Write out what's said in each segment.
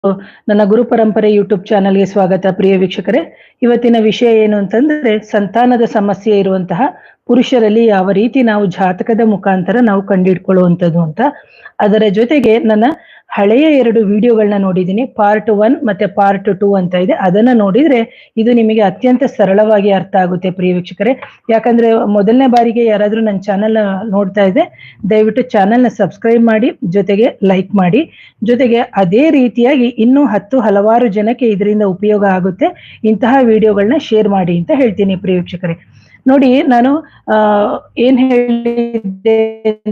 ನನ್ನ ಗುರು ಪರಂಪರೆ ಯೂಟ್ಯೂಬ್ ಚಾನಲ್ಗೆ ಸ್ವಾಗತ. ಪ್ರಿಯ ವೀಕ್ಷಕರೇ, ಇವತ್ತಿನ ವಿಷಯ ಏನು ಅಂತಂದ್ರೆ ಸಂತಾನದ ಸಮಸ್ಯೆ ಇರುವಂತಹ ಪುರುಷರಲ್ಲಿ ಯಾವ ರೀತಿ ನಾವು ಜಾತಕದ ಮುಖಾಂತರ ನಾವು ಕಂಡುಹಿಡ್ಕೊಳ್ಳುವಂಥದ್ದು ಅಂತ. ಅದರ ಜೊತೆಗೆ ನನ್ನ ಹಳೆಯ 2 ವಿಡಿಯೋಗಳನ್ನ ನೋಡಿದ್ದೀನಿ. ಪಾರ್ಟ್ 1 ಮತ್ತೆ ಪಾರ್ಟ್ 2 ಅಂತ ಇದೆ. ಅದನ್ನ ನೋಡಿದ್ರೆ ಇದು ನಿಮಗೆ ಅತ್ಯಂತ ಸರಳವಾಗಿ ಅರ್ಥ ಆಗುತ್ತೆ ಪ್ರಿಯ ವೀಕ್ಷಕರೇ. ಯಾಕಂದ್ರೆ ಮೊದಲನೇ ಬಾರಿಗೆ ಯಾರಾದ್ರೂ ನನ್ನ ಚಾನೆಲ್ ನೋಡ್ತಾ ಇದೆ, ದಯವಿಟ್ಟು ಚಾನೆಲ್ನ ಸಬ್ಸ್ಕ್ರೈಬ್ ಮಾಡಿ, ಜೊತೆಗೆ ಲೈಕ್ ಮಾಡಿ, ಜೊತೆಗೆ ಅದೇ ರೀತಿಯಾಗಿ ಇನ್ನೂ ಹಲವಾರು ಜನಕ್ಕೆ ಇದರಿಂದ ಉಪಯೋಗ ಆಗುತ್ತೆ. ಇಂತಹ ವಿಡಿಯೋಗಳನ್ನ ಶೇರ್ ಮಾಡಿ ಅಂತ ಹೇಳ್ತೀನಿ ಪ್ರಿಯ ವೀಕ್ಷಕರೇ. ನೋಡಿ, ನಾನು ಏನ್ ಹೇಳಿದ್ದೆ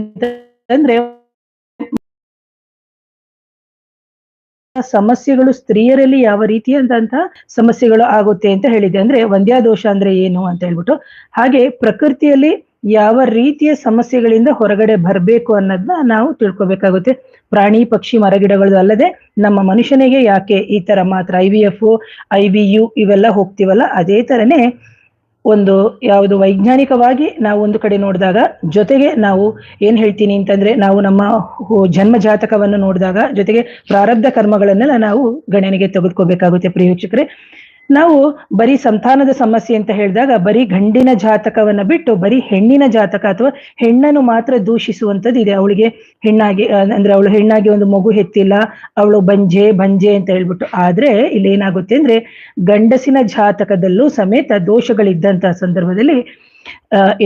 ಅಂತಂದ್ರೆ, ಸಮಸ್ಯೆಗಳು ಸ್ತ್ರೀಯರಲ್ಲಿ ಯಾವ ರೀತಿಯಾದಂತಹ ಸಮಸ್ಯೆಗಳು ಆಗುತ್ತೆ ಅಂತ ಹೇಳಿದೆ. ಅಂದ್ರೆ ವಂದ್ಯಾದೋಷ ಅಂದ್ರೆ ಏನು ಅಂತ ಹೇಳ್ಬಿಟ್ಟು, ಹಾಗೆ ಪ್ರಕೃತಿಯಲ್ಲಿ ಯಾವ ರೀತಿಯ ಸಮಸ್ಯೆಗಳಿಂದ ಹೊರಗಡೆ ಬರಬೇಕು ಅನ್ನೋದನ್ನ ನಾವು ತಿಳ್ಕೊಬೇಕಾಗುತ್ತೆ. ಪ್ರಾಣಿ ಪಕ್ಷಿ ಮರಗಿಡಗಳು ಅಲ್ಲದೆ ನಮ್ಮ ಮನುಷ್ಯನಿಗೆ ಯಾಕೆ ಈ ತರ ಮಾತ್ರ IVF IVU ಇವೆಲ್ಲ ಹೋಗ್ತೀವಲ್ಲ, ಅದೇ ತರನೇ ಒಂದು ಯಾವುದು ವೈಜ್ಞಾನಿಕವಾಗಿ ನಾವು ಒಂದು ಕಡೆ ನೋಡಿದಾಗ, ಜೊತೆಗೆ ನಾವು ಏನ್ ಹೇಳ್ತೀನಿ ಅಂತಂದ್ರೆ, ನಾವು ನಮ್ಮ ಜನ್ಮ ಜಾತಕವನ್ನು ನೋಡಿದಾಗ, ಜೊತೆಗೆ ಪ್ರಾರಬ್ಧ ಕರ್ಮಗಳನ್ನೆಲ್ಲ ನಾವು ಗಣನೆಗೆ ತೆಗೆದುಕೋಬೇಕಾಗುತ್ತೆ ಪ್ರಿಯ ವೀಕ್ಷಕರೇ. ನಾವು ಬರೀ ಸಂತಾನದ ಸಮಸ್ಯೆ ಅಂತ ಹೇಳಿದಾಗ ಬರೀ ಗಂಡಿನ ಜಾತಕವನ್ನ ಬಿಟ್ಟು ಬರೀ ಹೆಣ್ಣಿನ ಜಾತಕ ಅಥವಾ ಹೆಣ್ಣನ್ನು ಮಾತ್ರ ದೂಷಿಸುವಂಥದ್ದು ಇದೆ. ಅವಳಿಗೆ ಹೆಣ್ಣಾಗಿ ಅಂದ್ರೆ ಅವಳು ಹೆಣ್ಣಾಗಿ ಒಂದು ಮಗು ಹೆತ್ತಿಲ್ಲ, ಅವಳು ಬಂಜೆ ಅಂತ ಹೇಳ್ಬಿಟ್ಟು. ಆದ್ರೆ ಇಲ್ಲಿ ಏನಾಗುತ್ತೆ ಅಂದ್ರೆ, ಗಂಡಸಿನ ಜಾತಕದಲ್ಲೂ ಸಮೇತ ದೋಷಗಳಿದ್ದಂತಹ ಸಂದರ್ಭದಲ್ಲಿ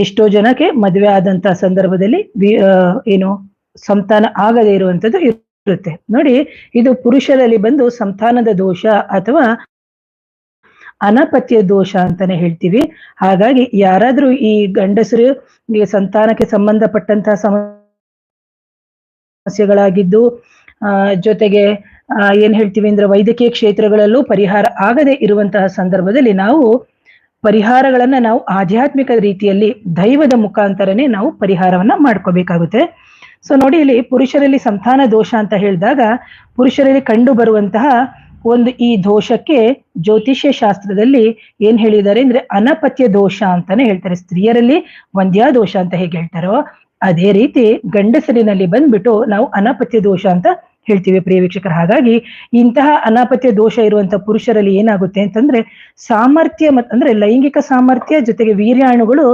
ಎಷ್ಟೋ ಜನಕ್ಕೆ ಮದುವೆ ಆದಂತಹ ಸಂದರ್ಭದಲ್ಲಿ ಏನು ಸಂತಾನ ಆಗದೆ ಇರುವಂತದ್ದು ಇರುತ್ತೆ. ನೋಡಿ, ಇದು ಪುರುಷರಲ್ಲಿ ಬಂದು ಸಂತಾನದ ದೋಷ ಅಥವಾ ಅನಪತ್ಯ ದೋಷ ಅಂತಾನೆ ಹೇಳ್ತೀವಿ. ಹಾಗಾಗಿ ಯಾರಾದ್ರೂ ಈ ಗಂಡಸರು ಸಂತಾನಕ್ಕೆ ಸಂಬಂಧಪಟ್ಟಂತಹ ಸಮಸ್ಯೆಗಳಾಗಿದ್ದು, ಜೊತೆಗೆ ಏನ್ ಹೇಳ್ತೀವಿ ಅಂದ್ರೆ ವೈದ್ಯಕೀಯ ಕ್ಷೇತ್ರಗಳಲ್ಲೂ ಪರಿಹಾರ ಆಗದೆ ಇರುವಂತಹ ಸಂದರ್ಭದಲ್ಲಿ ನಾವು ಪರಿಹಾರಗಳನ್ನ ನಾವು ಆಧ್ಯಾತ್ಮಿಕ ರೀತಿಯಲ್ಲಿ ದೈವದ ಮುಖಾಂತರನೇ ನಾವು ಪರಿಹಾರವನ್ನ ಮಾಡ್ಕೋಬೇಕಾಗುತ್ತೆ. ಸೊ ನೋಡಿ, ಇಲ್ಲಿ ಪುರುಷರಲ್ಲಿ ಸಂತಾನ ದೋಷ ಅಂತ ಹೇಳಿದಾಗ ಪುರುಷರಲ್ಲಿ ಕಂಡು ಬರುವಂತಹ ಒಂದು ಈ ದೋಷಕ್ಕೆ ಜ್ಯೋತಿಷ್ಯ ಶಾಸ್ತ್ರದಲ್ಲಿ ಏನ್ ಹೇಳಿದ್ದಾರೆ ಅಂದ್ರೆ ಅನಪತ್ಯ ದೋಷ ಅಂತಾನೆ ಹೇಳ್ತಾರೆ. ಸ್ತ್ರೀಯರಲ್ಲಿ ವಂದ್ಯಾದೋಷ ಅಂತ ಹೇಗೆ ಹೇಳ್ತಾರೋ ಅದೇ ರೀತಿ ಗಂಡಸರಿನಲ್ಲಿ ಬಂದ್ಬಿಟ್ಟು ನಾವು ಅನಪತ್ಯ ದೋಷ ಅಂತ ಹೇಳ್ತೀವಿ ಪ್ರಿಯ ವೀಕ್ಷಕರ. ಹಾಗಾಗಿ ಇಂತಹ ಅನಪತ್ಯ ದೋಷ ಇರುವಂತಹ ಪುರುಷರಲ್ಲಿ ಏನಾಗುತ್ತೆ ಅಂತಂದ್ರೆ, ಸಾಮರ್ಥ್ಯ ಅಂದ್ರೆ ಲೈಂಗಿಕ ಸಾಮರ್ಥ್ಯ ಜೊತೆಗೆ ವೀರ್ಯಾಣುಗಳು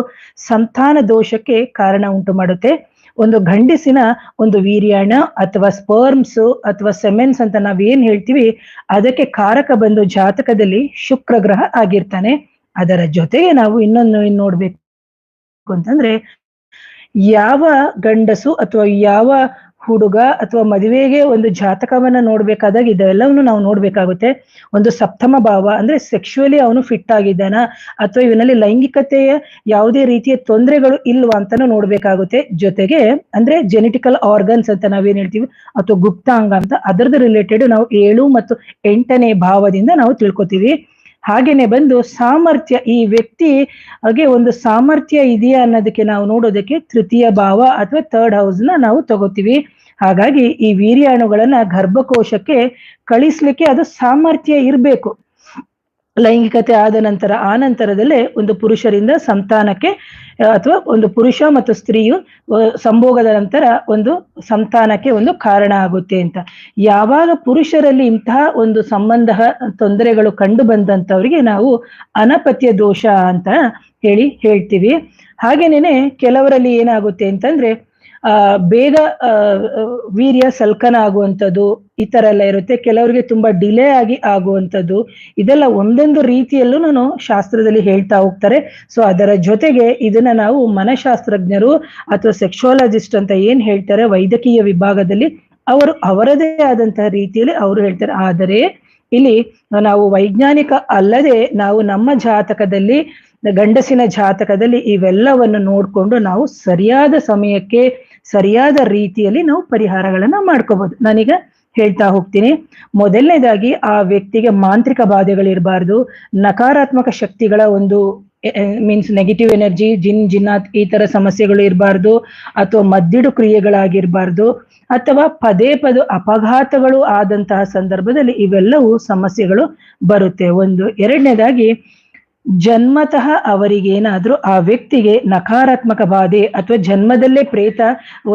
ಸಂತಾನ ದೋಷಕ್ಕೆ ಕಾರಣ ಉಂಟು ಮಾಡುತ್ತೆ. ಒಂದು ಗಂಡಸಿನ ಒಂದು ವೀರ್ಯಾಣ ಅಥವಾ ಸ್ಪರ್ಮ್ಸ್ ಅಥವಾ ಸೆಮೆನ್ಸ್ ಅಂತ ನಾವೇನ್ ಹೇಳ್ತೀವಿ, ಅದಕ್ಕೆ ಕಾರಕ ಬಂದು ಜಾತಕದಲ್ಲಿ ಶುಕ್ರ ಗ್ರಹ ಆಗಿರ್ತಾನೆ. ಅದರ ಜೊತೆಗೆ ನಾವು ಇನ್ನೊಂದು ನೋಡ್ಬೇಕು ಅಂತಂದ್ರೆ, ಯಾವ ಗಂಡಸು ಅಥವಾ ಯಾವ ಹುಡುಗ ಅಥವಾ ಮದುವೆಗೆ ಒಂದು ಜಾತಕವನ್ನ ನೋಡ್ಬೇಕಾದಾಗ ಇದೆಲ್ಲವನ್ನು ನಾವು ನೋಡ್ಬೇಕಾಗುತ್ತೆ. ಒಂದು ಸಪ್ತಮ ಭಾವ ಅಂದ್ರೆ ಸೆಕ್ಷುವಲಿ ಅವನು ಫಿಟ್ ಆಗಿದ್ದಾನ ಅಥವಾ ಇವನಲ್ಲಿ ಲೈಂಗಿಕತೆಯ ಯಾವುದೇ ರೀತಿಯ ತೊಂದರೆಗಳು ಇಲ್ವಾ ಅಂತಾನು ನೋಡ್ಬೇಕಾಗುತ್ತೆ. ಜೊತೆಗೆ ಅಂದ್ರೆ ಜೆನೆಟಿಕಲ್ ಆರ್ಗನ್ಸ್ ಅಂತ ನಾವೇನ್ ಹೇಳ್ತೀವಿ ಅಥವಾ ಗುಪ್ತಾಂಗ ಅಂತ, ಅದರದ್ದು ರಿಲೇಟೆಡ್ ನಾವು 7 ಮತ್ತು 8ನೇ ಭಾವದಿಂದ ನಾವು ತಿಳ್ಕೊತೀವಿ. ಹಾಗೇನೆ ಬಂದು ಸಾಮರ್ಥ್ಯ, ಈ ವ್ಯಕ್ತಿ ಹಾಗೆ ಒಂದು ಸಾಮರ್ಥ್ಯ ಇದೆಯಾ ಅನ್ನೋದಕ್ಕೆ ನಾವು ನೋಡೋದಕ್ಕೆ ತೃತೀಯ ಭಾವ ಅಥವಾ 3rd ಹೌಸ್ ನ ನಾವು ತಗೋತೀವಿ. ಹಾಗಾಗಿ ಈ ವೀರ್ಯಾಣುಗಳನ್ನ ಗರ್ಭಕೋಶಕ್ಕೆ ಕಳಿಸ್ಲಿಕ್ಕೆ ಅದು ಸಾಮರ್ಥ್ಯ ಇರ್ಬೇಕು. ಲೈಂಗಿಕತೆ ಆದ ನಂತರ ಆ ನಂತರದಲ್ಲೇ ಒಂದು ಪುರುಷರಿಂದ ಸಂತಾನಕ್ಕೆ ಅಥವಾ ಒಂದು ಪುರುಷ ಮತ್ತು ಸ್ತ್ರೀಯು ಸಂಭೋಗದ ನಂತರ ಒಂದು ಸಂತಾನಕ್ಕೆ ಒಂದು ಕಾರಣ ಆಗುತ್ತೆ ಅಂತ. ಯಾವಾಗ ಪುರುಷರಲ್ಲಿ ಇಂತಹ ಒಂದು ಸಂಬಂಧ ತೊಂದರೆಗಳು ಕಂಡು ಬಂದಂತವರಿಗೆ ನಾವು ಅನಪತ್ಯ ದೋಷ ಅಂತ ಹೇಳ್ತೀವಿ. ಹಾಗೇನೇನೆ ಕೆಲವರಲ್ಲಿ ಏನಾಗುತ್ತೆ ಅಂತಂದ್ರೆ ಬೇಗ ವೀರ್ಯ ಸಲ್ಕನ ಆಗುವಂಥದ್ದು ಈ ತರ ಎಲ್ಲ ಇರುತ್ತೆ. ಕೆಲವರಿಗೆ ತುಂಬಾ ಡಿಲೇ ಆಗಿ ಆಗುವಂಥದ್ದು, ಇದೆಲ್ಲ ಒಂದೊಂದು ರೀತಿಯಲ್ಲೂ ನಾನು ಶಾಸ್ತ್ರದಲ್ಲಿ ಹೇಳ್ತಾ ಹೋಗ್ತಾರೆ. ಸೊ ಅದರ ಜೊತೆಗೆ ಇದನ್ನ ನಾವು ಮನಶಾಸ್ತ್ರಜ್ಞರು ಅಥವಾ ಸೆಕ್ಸುವಾಲಜಿಸ್ಟ್ ಅಂತ ಏನ್ ಹೇಳ್ತಾರೆ ವೈದ್ಯಕೀಯ ವಿಭಾಗದಲ್ಲಿ, ಅವರು ಅವರದೇ ಆದಂತಹ ರೀತಿಯಲ್ಲಿ ಅವರು ಹೇಳ್ತಾರೆ. ಆದರೆ ಇಲ್ಲಿ ನಾವು ವೈಜ್ಞಾನಿಕ ಅಲ್ಲದೆ ನಾವು ನಮ್ಮ ಜಾತಕದಲ್ಲಿ, ಗಂಡಸಿನ ಜಾತಕದಲ್ಲಿ ಇವೆಲ್ಲವನ್ನು ನೋಡ್ಕೊಂಡು ನಾವು ಸರಿಯಾದ ಸಮಯಕ್ಕೆ ಸರಿಯಾದ ರೀತಿಯಲ್ಲಿ ನಾವು ಪರಿಹಾರಗಳನ್ನ ಮಾಡ್ಕೋಬಹುದು. ನಾನೀಗ ಹೇಳ್ತಾ ಹೋಗ್ತೀನಿ. ಮೊದಲನೇದಾಗಿ ಆ ವ್ಯಕ್ತಿಗೆ ಮಾಂತ್ರಿಕ ಬಾಧೆಗಳಿರಬಾರ್ದು, ನಕಾರಾತ್ಮಕ ಶಕ್ತಿಗಳ ಒಂದು ಮೀನ್ಸ್ ನೆಗೆಟಿವ್ ಎನರ್ಜಿ, ಜಿನ್ನಾತ್ ಈ ತರ ಸಮಸ್ಯೆಗಳು ಇರಬಾರ್ದು, ಅಥವಾ ಮದ್ದಿಡು ಕ್ರಿಯೆಗಳಾಗಿರ್ಬಾರ್ದು, ಅಥವಾ ಪದೇ ಅಪಘಾತಗಳು ಆದಂತಹ ಸಂದರ್ಭದಲ್ಲಿ ಇವೆಲ್ಲವೂ ಸಮಸ್ಯೆಗಳು ಬರುತ್ತೆ. ಒಂದು. ಎರಡನೇದಾಗಿ ಜನ್ಮತಃ ಅವರಿಗೇನಾದ್ರೂ ಆ ವ್ಯಕ್ತಿಗೆ ನಕಾರಾತ್ಮಕ ಬಾಧೆ ಅಥವಾ ಜನ್ಮದಲ್ಲೇ ಪ್ರೇತ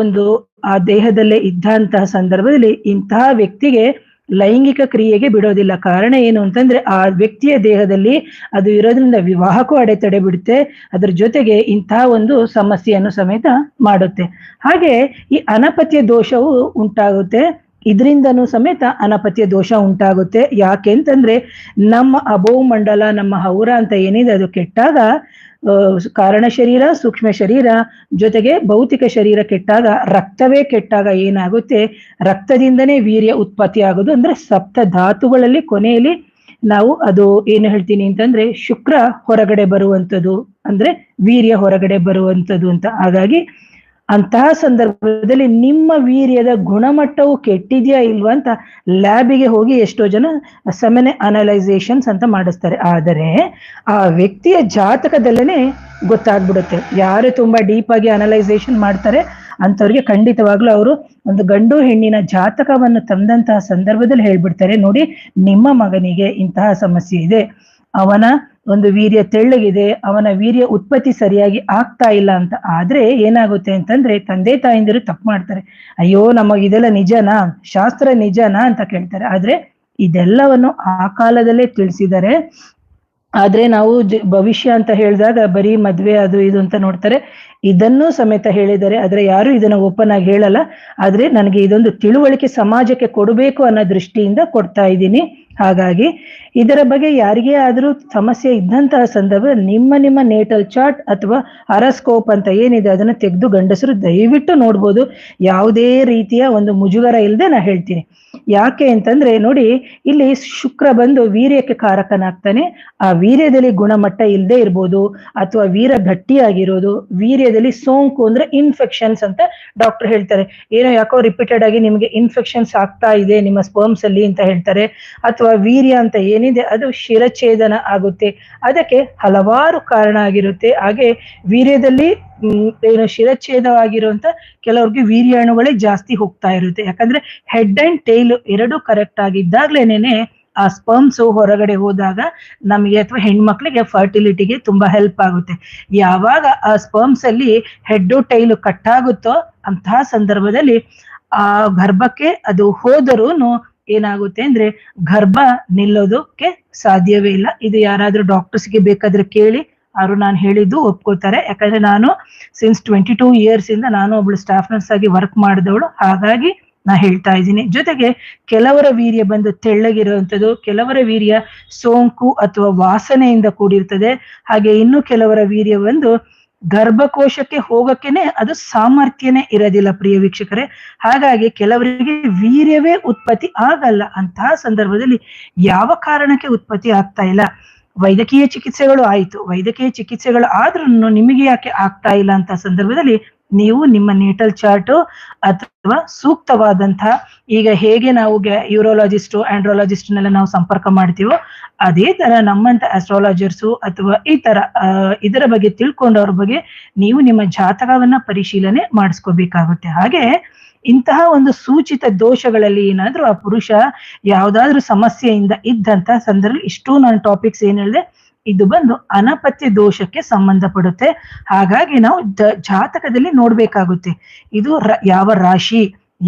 ಒಂದು ಆ ದೇಹದಲ್ಲೇ ಇದ್ದಂತಹ ಸಂದರ್ಭದಲ್ಲಿ ಇಂತಹ ವ್ಯಕ್ತಿಗೆ ಲೈಂಗಿಕ ಕ್ರಿಯೆಗೆ ಬಿಡೋದಿಲ್ಲ. ಕಾರಣ ಏನು ಅಂತಂದ್ರೆ ಆ ವ್ಯಕ್ತಿಯ ದೇಹದಲ್ಲಿ ಅದು ಇರೋದ್ರಿಂದ ವಿವಾಹಕ್ಕೂ ಅಡೆತಡೆ ಬಿಡುತ್ತೆ, ಅದ್ರ ಜೊತೆಗೆ ಇಂತಹ ಒಂದು ಸಮಸ್ಯೆಯನ್ನು ಸಮೇತ ಮಾಡುತ್ತೆ. ಹಾಗೆ ಈ ಅನಪತ್ಯ ದೋಷವು ಉಂಟಾಗುತ್ತೆ, ಇದರಿಂದನೂ ಸಮೇತ ಅನಪತ್ಯ ದೋಷ ಉಂಟಾಗುತ್ತೆ. ಯಾಕೆ ಅಂತಂದ್ರೆ ನಮ್ಮ ಅಭೋಮಂಡಲ, ನಮ್ಮ ಹೌರ ಅಂತ ಏನಿದೆ ಅದು ಕೆಟ್ಟಾಗ, ಕಾರಣ ಶರೀರ, ಸೂಕ್ಷ್ಮ ಶರೀರ ಜೊತೆಗೆ ಭೌತಿಕ ಶರೀರ ಕೆಟ್ಟಾಗ, ರಕ್ತವೇ ಕೆಟ್ಟಾಗ ಏನಾಗುತ್ತೆ, ರಕ್ತದಿಂದನೇ ವೀರ್ಯ ಉತ್ಪತ್ತಿ ಆಗೋದು. ಅಂದ್ರೆ ಸಪ್ತ ಧಾತುಗಳಲ್ಲಿ ಕೊನೆಯಲ್ಲಿ ನಾವು ಅದು ಏನು ಹೇಳ್ತೀನಿ ಅಂತಂದ್ರೆ ಶುಕ್ರ ಹೊರಗಡೆ ಬರುವಂಥದ್ದು, ಅಂದ್ರೆ ವೀರ್ಯ ಹೊರಗಡೆ ಬರುವಂಥದ್ದು ಅಂತ. ಹಾಗಾಗಿ ಅಂತಹ ಸಂದರ್ಭದಲ್ಲಿ ನಿಮ್ಮ ವೀರ್ಯದ ಗುಣಮಟ್ಟವು ಕೆಟ್ಟಿದ್ಯಾ ಇಲ್ವಾ ಅಂತ ಲ್ಯಾಬಿಗೆ ಹೋಗಿ ಎಷ್ಟೋ ಜನ ಸೆಮೆನ್ ಅನಲೈಸೇಷನ್ಸ್ ಅಂತ ಮಾಡಿಸ್ತಾರೆ. ಆದರೆ ಆ ವ್ಯಕ್ತಿಯ ಜಾತಕದಲ್ಲೇನೆ ಗೊತ್ತಾಗ್ಬಿಡುತ್ತೆ. ಯಾರು ತುಂಬಾ ಡೀಪ್ ಆಗಿ ಅನಲೈಸೇಷನ್ ಮಾಡ್ತಾರೆ ಅಂಥವ್ರಿಗೆ ಖಂಡಿತವಾಗ್ಲೂ ಅವರು ಒಂದು ಗಂಡು ಹೆಣ್ಣಿನ ಜಾತಕವನ್ನು ತಂದಂತಹ ಸಂದರ್ಭದಲ್ಲಿ ಹೇಳ್ಬಿಡ್ತಾರೆ, ನೋಡಿ ನಿಮ್ಮ ಮಗನಿಗೆ ಇಂತಹ ಸಮಸ್ಯೆ ಇದೆ, ಅವನ ಒಂದು ವೀರ್ಯ ತೆಳ್ಳಗಿದೆ, ಅವನ ವೀರ್ಯ ಉತ್ಪತ್ತಿ ಸರಿಯಾಗಿ ಆಗ್ತಾ ಇಲ್ಲ ಅಂತ. ಆದ್ರೆ ಏನಾಗುತ್ತೆ ಅಂತಂದ್ರೆ ತಂದೆ ತಾಯಿಂದಿರು ತಪ್ಪು ಮಾಡ್ತಾರೆ, ಅಯ್ಯೋ ನಮಗ್ ಇದೆಲ್ಲ ನಿಜನಾ, ಶಾಸ್ತ್ರ ನಿಜನಾ ಅಂತ ಕೇಳ್ತಾರೆ. ಆದ್ರೆ ಇದೆಲ್ಲವನ್ನು ಆ ಕಾಲದಲ್ಲೇ ತಿಳಿಸಿದ್ದಾರೆ. ಆದ್ರೆ ನಾವು ಭವಿಷ್ಯ ಅಂತ ಹೇಳಿದಾಗ ಬರೀ ಮದ್ವೆ ಅದು ಇದು ಅಂತ ನೋಡ್ತಾರೆ, ಇದನ್ನೂ ಸಮೇತ ಹೇಳಿದ್ದಾರೆ. ಆದ್ರೆ ಯಾರು ಇದನ್ನ ಓಪನ್ ಆಗಿ ಹೇಳಲ್ಲ. ಆದ್ರೆ ನನಗೆ ಇದೊಂದು ತಿಳುವಳಿಕೆ ಸಮಾಜಕ್ಕೆ ಕೊಡಬೇಕು ಅನ್ನೋ ದೃಷ್ಟಿಯಿಂದ ಕೊಡ್ತಾ ಇದ್ದೀನಿ. ಹಾಗಾಗಿ ಇದರ ಬಗ್ಗೆ ಯಾರಿಗೇ ಆದ್ರೂ ಸಮಸ್ಯೆ ಇದ್ದಂತಹ ಸಂದರ್ಭ ನಿಮ್ಮ ನೇಟಲ್ ಚಾರ್ಟ್ ಅಥವಾ ಅರಸ್ಕೋಪ್ ಅಂತ ಏನಿದೆ ಅದನ್ನ ತೆಗೆದು ಗಂಡಸರು ದಯವಿಟ್ಟು ನೋಡ್ಬೋದು. ಯಾವುದೇ ರೀತಿಯ ಒಂದು ಮುಜುಗರ ಇಲ್ಲದೆ ನಾ ಹೇಳ್ತೀನಿ. ಯಾಕೆ ಅಂತಂದ್ರೆ ನೋಡಿ, ಇಲ್ಲಿ ಶುಕ್ರ ಬಂದು ವೀರ್ಯಕ್ಕೆ ಕಾರಕನಾಗ್ತಾನೆ. ಆ ವೀರ್ಯದಲ್ಲಿ ಗುಣಮಟ್ಟ ಇಲ್ಲದೆ ಇರ್ಬೋದು, ಅಥವಾ ವೀರ್ಯ ಗಟ್ಟಿಯಾಗಿರೋದು, ವೀರ್ಯದಲ್ಲಿ ಸೋಂಕು ಅಂದ್ರೆ ಇನ್ಫೆಕ್ಷನ್ಸ್ ಅಂತ ಡಾಕ್ಟರ್ ಹೇಳ್ತಾರೆ. ಏನೋ ಯಾಕೋ ರಿಪೀಟೆಡ್ ಆಗಿ ನಿಮ್ಗೆ ಇನ್ಫೆಕ್ಷನ್ಸ್ ಆಗ್ತಾ ಇದೆ ನಿಮ್ಮ ಸ್ಪರ್ಮ್ಸ್ ಅಲ್ಲಿ ಅಂತ ಹೇಳ್ತಾರೆ. ಅಥವಾ ವೀರ್ಯ ಅಂತ ಏನಿದೆ ಅದು ಶಿರಛೇದನ ಆಗುತ್ತೆ, ಅದಕ್ಕೆ ಹಲವಾರು ಕಾರಣ ಆಗಿರುತ್ತೆ. ಹಾಗೆ ವೀರ್ಯದಲ್ಲಿ ಏನು ಶಿರಚ್ಛೇದವಾಗಿರುವಂತ ಕೆಲವ್ರಿಗೆ ವೀರ್ಯಾಣುಗಳೇ ಜಾಸ್ತಿ ಹೋಗ್ತಾ ಇರುತ್ತೆ. ಯಾಕಂದ್ರೆ ಹೆಡ್ ಅಂಡ್ ಟೈಲ್ ಎರಡು ಕರೆಕ್ಟ್ ಆಗಿದ್ದಾಗ್ಲೇನೆ ಆ ಸ್ಪರ್ಮ್ಸ್ ಹೊರಗಡೆ ಹೋದಾಗ ನಮಗೆ ಅಥವಾ ಹೆಣ್ಮಕ್ಳಿಗೆ ಫರ್ಟಿಲಿಟಿಗೆ ತುಂಬಾ ಹೆಲ್ಪ್ ಆಗುತ್ತೆ. ಯಾವಾಗ ಆ ಸ್ಪರ್ಮ್ಸ್ ಅಲ್ಲಿ ಹೆಡ್ಡು ಟೈಲು ಕಟ್ಟಾಗುತ್ತೋ ಅಂತಹ ಸಂದರ್ಭದಲ್ಲಿ ಆ ಗರ್ಭಕ್ಕೆ ಅದು ಹೋದರೂನು ಏನಾಗುತ್ತೆ ಅಂದ್ರೆ ಗರ್ಭ ನಿಲ್ಲೋದಕ್ಕೆ ಸಾಧ್ಯವೇ ಇಲ್ಲ. ಇದು ಯಾರಾದ್ರೂ ಡಾಕ್ಟರ್ಸ್ಗೆ ಬೇಕಾದ್ರೆ ಕೇಳಿ, ಅವರು ನಾನು ಹೇಳಿದ್ದು ಒಪ್ಕೋತಾರೆ. ಯಾಕಂದ್ರೆ ನಾನು ಸಿನ್ಸ್ 22 years ಇಂದ ನಾನು ಒಬ್ಳು ಸ್ಟಾಫ್ ನರ್ಸ್ ಆಗಿ ವರ್ಕ್ ಮಾಡಿದವಳು, ಹಾಗಾಗಿ ನಾ ಹೇಳ್ತಾ ಇದ್ದೀನಿ. ಜೊತೆಗೆ ಕೆಲವರ ವೀರ್ಯ ಬಂದು ತೆಳ್ಳಗಿರುವಂಥದ್ದು, ಕೆಲವರ ವೀರ್ಯ ಸೋಂಕು ಅಥವಾ ವಾಸನೆಯಿಂದ ಕೂಡಿರ್ತದೆ. ಹಾಗೆ ಇನ್ನು ಕೆಲವರ ವೀರ್ಯ ಬಂದು ಗರ್ಭಕೋಶಕ್ಕೆ ಹೋಗಕ್ಕೇನೆ ಅದು ಸಾಮರ್ಥ್ಯನೇ ಇರೋದಿಲ್ಲ ಪ್ರಿಯ ವೀಕ್ಷಕರೇ. ಹಾಗಾಗಿ ಕೆಲವರಿಗೆ ವೀರ್ಯವೇ ಉತ್ಪತ್ತಿ ಆಗಲ್ಲ. ಅಂತಹ ಸಂದರ್ಭದಲ್ಲಿ ಯಾವ ಕಾರಣಕ್ಕೆ ಉತ್ಪತ್ತಿ ಆಗ್ತಾ ಇಲ್ಲ, ವೈದ್ಯಕೀಯ ಚಿಕಿತ್ಸೆಗಳು ಆಯ್ತು, ವೈದ್ಯಕೀಯ ಚಿಕಿತ್ಸೆಗಳು ಆದ್ರೂ ನಿಮಗೆ ಯಾಕೆ ಆಗ್ತಾ ಇಲ್ಲ ಅಂತ ಸಂದರ್ಭದಲ್ಲಿ ನೀವು ನಿಮ್ಮ ನೇಟಲ್ ಚಾರ್ಟ್ ಅಥವಾ ಸೂಕ್ತವಾದಂತಹ, ಈಗ ಹೇಗೆ ನಾವು ಯೂರೋಲಾಜಿಸ್ಟು ಆಂಡ್ರಾಲಜಿಸ್ಟ್ನೆಲ್ಲ ನಾವು ಸಂಪರ್ಕ ಮಾಡ್ತೀವೋ ಅದೇ ತರ ನಮ್ಮಂತ ಆಸ್ಟ್ರಾಲಜರ್ಸು ಅಥವಾ ಈ ತರ ಇದರ ಬಗ್ಗೆ ತಿಳ್ಕೊಂಡವ್ರ ಬಗ್ಗೆ ನೀವು ನಿಮ್ಮ ಜಾತಕವನ್ನ ಪರಿಶೀಲನೆ ಮಾಡಿಸ್ಕೋಬೇಕಾಗುತ್ತೆ. ಹಾಗೆ ಇಂತಹ ಒಂದು ಸೂಚಿತ ದೋಷಗಳಲ್ಲಿ ಏನಾದ್ರೂ ಆ ಪುರುಷ ಯಾವ್ದಾದ್ರು ಸಮಸ್ಯೆಯಿಂದ ಇದ್ದಂತ ಸಂದರ್ಭ, ಇಷ್ಟು ನಾನು ಟಾಪಿಕ್ಸ್ ಏನ್ ಹೇಳಿದೆ ಇದು ಬಂದು ಅನಪತ್ಯ ದೋಷಕ್ಕೆ ಸಂಬಂಧಪಡುತ್ತೆ. ಹಾಗಾಗಿ ನಾವು ಜಾತಕದಲ್ಲಿ ನೋಡ್ಬೇಕಾಗುತ್ತೆ ಇದು ಯಾವ ರಾಶಿ,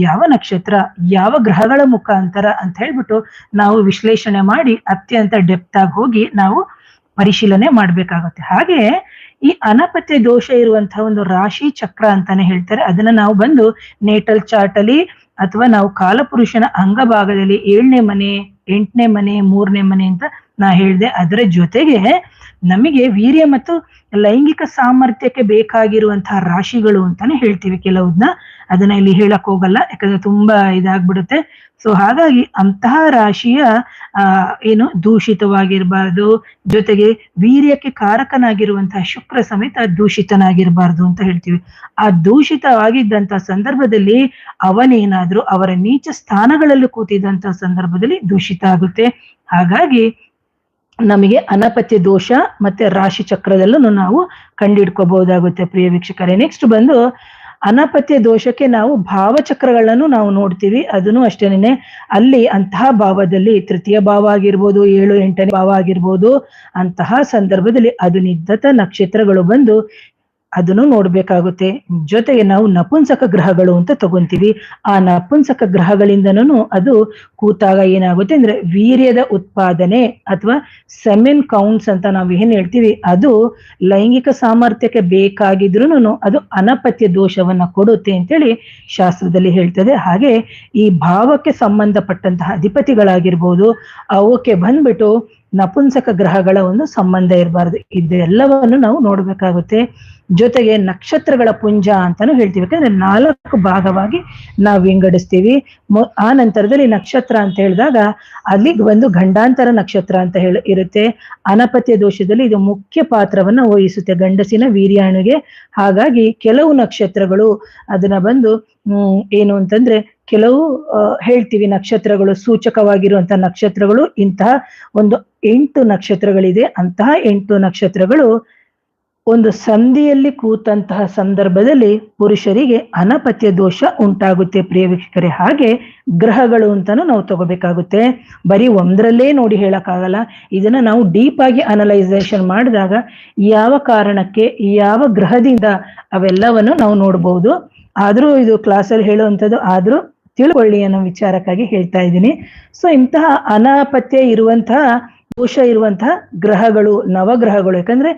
ಯಾವ ನಕ್ಷತ್ರ, ಯಾವ ಗ್ರಹಗಳ ಮುಖಾಂತರ ಅಂತ ಹೇಳ್ಬಿಟ್ಟು ನಾವು ವಿಶ್ಲೇಷಣೆ ಮಾಡಿ ಅತ್ಯಂತ ಡೆಪ್ತ್ ಆಗಿ ಹೋಗಿ ನಾವು ಪರಿಶೀಲನೆ ಮಾಡ್ಬೇಕಾಗುತ್ತೆ. ಹಾಗೆ ಈ ಅನಪತ್ಯ ದೋಷ ಇರುವಂತಹ ಒಂದು ರಾಶಿ ಚಕ್ರ ಅಂತಾನೆ ಹೇಳ್ತಾರೆ. ಅದನ್ನ ನಾವು ಬಂದು ನೇಟಲ್ ಚಾರ್ಟ್ ಅಲ್ಲಿ ಅಥವಾ ನಾವು ಕಾಲಪುರುಷನ ಅಂಗಭಾಗದಲ್ಲಿ 7ನೇ ಮನೆ, 8ನೇ ಮನೆ, 3ನೇ ಮನೆ ಅಂತ ನಾ ಹೇಳ್ದೆ. ಅದರ ಜೊತೆಗೆ ನಮಗೆ ವೀರ್ಯ ಮತ್ತು ಲೈಂಗಿಕ ಸಾಮರ್ಥ್ಯಕ್ಕೆ ಬೇಕಾಗಿರುವಂತಹ ರಾಶಿಗಳು ಅಂತಾನೆ ಹೇಳ್ತೀವಿ ಕೆಲವುದನ್ನ. ಅದನ್ನ ಇಲ್ಲಿ ಹೇಳಕ್ ಹೋಗಲ್ಲ, ಯಾಕಂದ್ರೆ ತುಂಬಾ ಇದಾಗ್ಬಿಡುತ್ತೆ. ಸೊ ಹಾಗಾಗಿ ಅಂತಹ ರಾಶಿಯ ಏನು ದೂಷಿತವಾಗಿರ್ಬಾರ್ದು, ಜೊತೆಗೆ ವೀರ್ಯಕ್ಕೆ ಕಾರಕನಾಗಿರುವಂತಹ ಶುಕ್ರ ಸಮೇತ ದೂಷಿತನಾಗಿರ್ಬಾರ್ದು ಅಂತ ಹೇಳ್ತೀವಿ. ಆ ದೂಷಿತವಾಗಿದ್ದಂತ ಸಂದರ್ಭದಲ್ಲಿ ಅವನೇನಾದ್ರೂ ಅವರ ನೀಚ ಸ್ಥಾನಗಳಲ್ಲೂ ಕೂತಿದ್ದಂತಹ ಸಂದರ್ಭದಲ್ಲಿ ದೂಷಿತ ಆಗುತ್ತೆ. ಹಾಗಾಗಿ ನಮಗೆ ಅನಪತ್ಯ ದೋಷ ಮತ್ತೆ ರಾಶಿ ಚಕ್ರದಲ್ಲೂ ನಾವು ಕಂಡಿಡ್ಕೋಬಹುದಾಗುತ್ತೆ ಪ್ರಿಯ ವೀಕ್ಷಕರೇ. ನೆಕ್ಸ್ಟ್ ಬಂದು ಅನಪತ್ಯ ದೋಷಕ್ಕೆ ನಾವು ಭಾವಚಕ್ರಗಳನ್ನು ನಾವು ನೋಡ್ತೀವಿ. ಅದನ್ನು ಅಷ್ಟೇನೆ ಅಲ್ಲಿ ಅಂತಹ ಭಾವದಲ್ಲಿ ತೃತೀಯ ಭಾವ ಆಗಿರ್ಬೋದು, 7, 8ನೇ ಭಾವ ಆಗಿರ್ಬೋದು, ಅಂತಹ ಸಂದರ್ಭದಲ್ಲಿ ಅದು ನಿದ್ದತ ನಕ್ಷತ್ರಗಳು ಬಂದು ಅದನ್ನು ನೋಡ್ಬೇಕಾಗುತ್ತೆ. ಜೊತೆಗೆ ನಾವು ನಪುಂಸಕ ಗ್ರಹಗಳು ಅಂತ ತಗೊಂತೀವಿ. ಆ ನಪುಂಸಕ ಗ್ರಹಗಳಿಂದನೂ ಅದು ಕೂತಾಗ ಏನಾಗುತ್ತೆ ಅಂದ್ರೆ ವೀರ್ಯದ ಉತ್ಪಾದನೆ ಅಥವಾ ಸೆಮೆನ್ ಕೌಂಟ್ಸ್ ಅಂತ ನಾವು ಏನ್ ಹೇಳ್ತೀವಿ, ಅದು ಲೈಂಗಿಕ ಸಾಮರ್ಥ್ಯಕ್ಕೆ ಬೇಕಾಗಿದ್ರೂನು ಅದು ಅನಪತ್ಯ ದೋಷವನ್ನ ಕೊಡುತ್ತೆ ಅಂತೇಳಿ ಶಾಸ್ತ್ರದಲ್ಲಿ ಹೇಳ್ತದೆ. ಹಾಗೆ ಈ ಭಾವಕ್ಕೆ ಸಂಬಂಧಪಟ್ಟಂತಹ ಅಧಿಪತಿಗಳಾಗಿರ್ಬೋದು, ಅವಕ್ಕೆ ಬಂದ್ಬಿಟ್ಟು ನಪುಂಸಕ ಗ್ರಹಗಳ ಒಂದು ಸಂಬಂಧ ಇರಬಾರ್ದು. ಇದೆಲ್ಲವನ್ನು ನಾವು ನೋಡ್ಬೇಕಾಗುತ್ತೆ. ಜೊತೆಗೆ ನಕ್ಷತ್ರಗಳ ಪುಂಜ ಅಂತಾನು ಹೇಳ್ತೀವಿ, ಯಾಕಂದ್ರೆ 4 ಭಾಗವಾಗಿ ನಾವು ವಿಂಗಡಿಸ್ತೀವಿ. ಆ ನಂತರದಲ್ಲಿ ನಕ್ಷತ್ರ ಅಂತ ಹೇಳಿದಾಗ ಅಲ್ಲಿ ಒಂದು ಗಂಡಾಂತರ ನಕ್ಷತ್ರ ಅಂತ ಇರುತ್ತೆ. ಅನಪತ್ಯ ದೋಷದಲ್ಲಿ ಇದು ಮುಖ್ಯ ಪಾತ್ರವನ್ನ ವಹಿಸುತ್ತೆ ಗಂಡಸಿನ ವೀರ್ಯಾಣುಗೆ. ಹಾಗಾಗಿ ಕೆಲವು ನಕ್ಷತ್ರಗಳು ಅದನ್ನ ಬಂದು ಏನು ಅಂತಂದ್ರೆ ಕೆಲವು ಹೇಳ್ತೀವಿ ನಕ್ಷತ್ರಗಳು ಸೂಚಕವಾಗಿರುವಂತಹ ನಕ್ಷತ್ರಗಳು ಇಂತಹ ಒಂದು 8 ನಕ್ಷತ್ರಗಳಿದೆ. ಅಂತಹ 8 ನಕ್ಷತ್ರಗಳು ಒಂದು ಸಂಧಿಯಲ್ಲಿ ಕೂತಂತಹ ಸಂದರ್ಭದಲ್ಲಿ ಪುರುಷರಿಗೆ ಅನಪತ್ಯ ದೋಷ ಉಂಟಾಗುತ್ತೆ ಪ್ರಿಯ ವೀಕ್ಷಕರೇ. ಹಾಗೆ ಗ್ರಹಗಳು ಅಂತಾನು ನಾವು ತಗೋಬೇಕಾಗುತ್ತೆ. ಬರೀ ಒಂದರಲ್ಲೇ ನೋಡಿ ಹೇಳಕ್ಕಾಗಲ್ಲ. ಇದನ್ನ ನಾವು ಡೀಪ್ ಆಗಿ ಅನಲೈಸೇಷನ್ ಮಾಡಿದಾಗ ಯಾವ ಕಾರಣಕ್ಕೆ ಯಾವ ಗ್ರಹದಿಂದ ಅವೆಲ್ಲವನ್ನು ನಾವು ನೋಡ್ಬೋದು. ಆದ್ರೂ ಇದು ಕ್ಲಾಸಲ್ಲಿ ಹೇಳುವಂಥದ್ದು, ಆದ್ರೂ ತಿಳ್ಕೊಳ್ಳಿ ಅನ್ನೋ ವಿಚಾರಕ್ಕಾಗಿ ಹೇಳ್ತಾ ಇದ್ದೀನಿ. ಸೊ ಇಂತಹ ಅನಾಪತ್ಯ ಇರುವಂತಹ ದೋಷ ಇರುವಂತಹ ಗ್ರಹಗಳು ನವಗ್ರಹಗಳು, ಯಾಕಂದ್ರೆ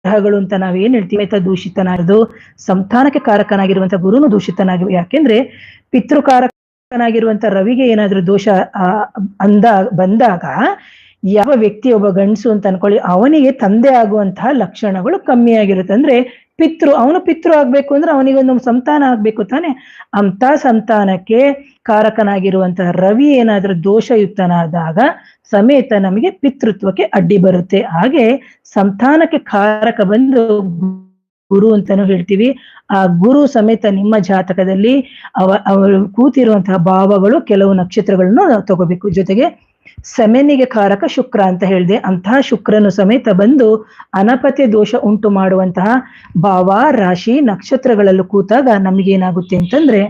ಗ್ರಹಗಳು ಅಂತ ನಾವೇನ್ ಹೇಳ್ತೀವಿ ದೂಷಿತನಾಗಿರೋದು, ಸಂತಾನಕ್ಕೆ ಕಾರಕನಾಗಿರುವಂತಹ ಗುರುನು ದೂಷಿತನಾಗಿ. ಯಾಕೆಂದ್ರೆ ಪಿತೃಕಾರಕನಾಗಿರುವಂತ ರವಿಗೆ ಏನಾದ್ರೂ ದೋಷ ಬಂದಾಗ ಯಾವ ವ್ಯಕ್ತಿ ಒಬ್ಬ ಗಂಡಸು ಅಂತ ಅನ್ಕೊಳ್ಳಿ, ಅವನಿಗೆ ತಂದೆ ಆಗುವಂತಹ ಲಕ್ಷಣಗಳು ಕಮ್ಮಿ ಆಗಿರುತ್ತೆ. ಅಂದ್ರೆ ಅವನು ಪಿತೃ ಆಗ್ಬೇಕು ಅಂದ್ರೆ ಅವನಿಗೊಂದು ಸಂತಾನ ಆಗ್ಬೇಕು ತಾನೆ. ಅಂತ ಸಂತಾನಕ್ಕೆ ಕಾರಕನಾಗಿರುವಂತಹ ರವಿ ಏನಾದ್ರೂ ದೋಷಯುಕ್ತನಾದಾಗ ಸಮೇತ ನಮಗೆ ಪಿತೃತ್ವಕ್ಕೆ ಅಡ್ಡಿ ಬರುತ್ತೆ. ಹಾಗೆ ಸಂತಾನಕ್ಕೆ ಕಾರಕ ಬಂದು ಗುರು ಅಂತಾನು ಹೇಳ್ತೀವಿ. ಆ ಗುರು ಸಮೇತ ನಿಮ್ಮ ಜಾತಕದಲ್ಲಿ ಅವರು ಕೂತಿರುವಂತಹ ಭಾವಗಳು ಕೆಲವು ನಕ್ಷತ್ರಗಳನ್ನು ನಾವು ತಗೋಬೇಕು. ಜೊತೆಗೆ ಸೆಮೆನಿಗೆ ಕಾರಕ ಶುಕ್ರ ಅಂತ ಹೇಳಿದೆ. ಅಂತಹ ಶುಕ್ರನು ಸಮೇತ ಬಂದು ಅನಪತ್ಯ ದೋಷ ಉಂಟು ಮಾಡುವಂತಹ ಭಾವ ರಾಶಿ ನಕ್ಷತ್ರಗಳಲ್ಲೂ ಕೂತಾಗ ನಮಗೇನಾಗುತ್ತೆ ಅಂತಂದ್ರೆ